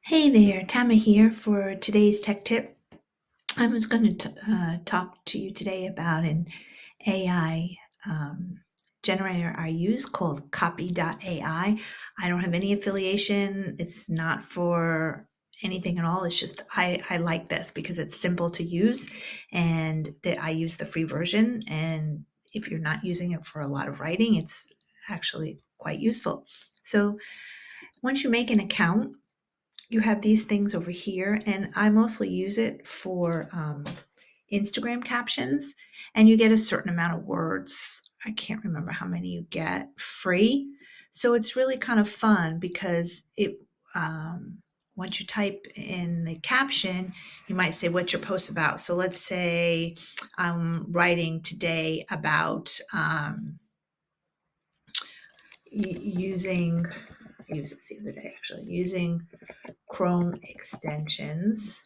Hey there, Tama here for today's tech tip. I was going to talk to you today about an AI generator I use called Copy.AI. I don't have any affiliation. It's not for anything at all. It's just I like this because it's simple to use and that I use the free version. And if you're not using it for a lot of writing, it's actually quite useful. So once you make an account, you have these things over here, and I mostly use it for Instagram captions, and you get a certain amount of words. I can't remember how many you get free. So it's really kind of fun because once you type in the caption, you might say what your post about. So let's say I'm writing today about using, I used this the other day actually, using Chrome extensions.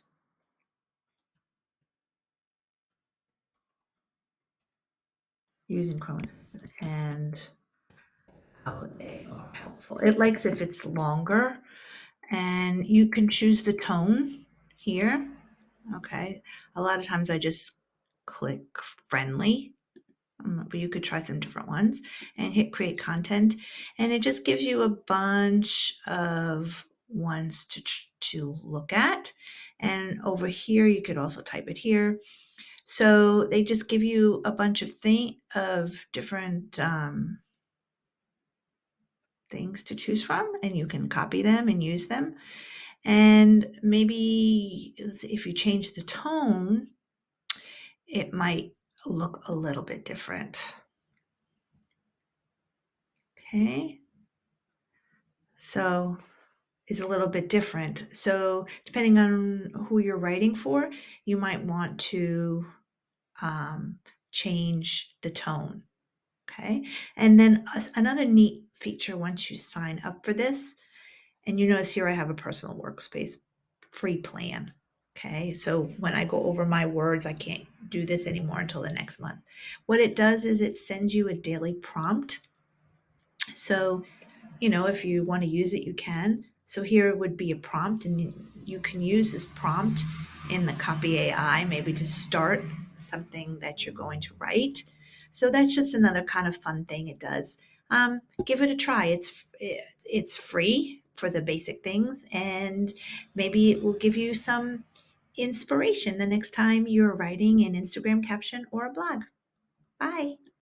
Using Chrome and how they are helpful. It likes if it's longer, and you can choose the tone here. Okay, a lot of times I just click friendly, but you could try some different ones and hit create content, and it just gives you a bunch of ones to look at. And over here, you could also type it here. So they just give you a bunch of different things to choose from, and you can copy them and use them. And maybe if you change the tone, it might look a little bit different. Okay. So it's a little bit different. So depending on who you're writing for, you might want to change the tone. Okay. And then another neat feature once you sign up for this, and you notice here I have a personal workspace free plan. Okay, so when I go over my words, I can't do this anymore until the next month. What it does is it sends you a daily prompt. So, if you want to use it, you can. So here would be a prompt, and you can use this prompt in the Copy AI maybe to start something that you're going to write. So that's just another kind of fun thing it does. Give it a try. It's free for the basic things, and maybe it will give you some inspiration the next time you're writing an Instagram caption or a blog. Bye.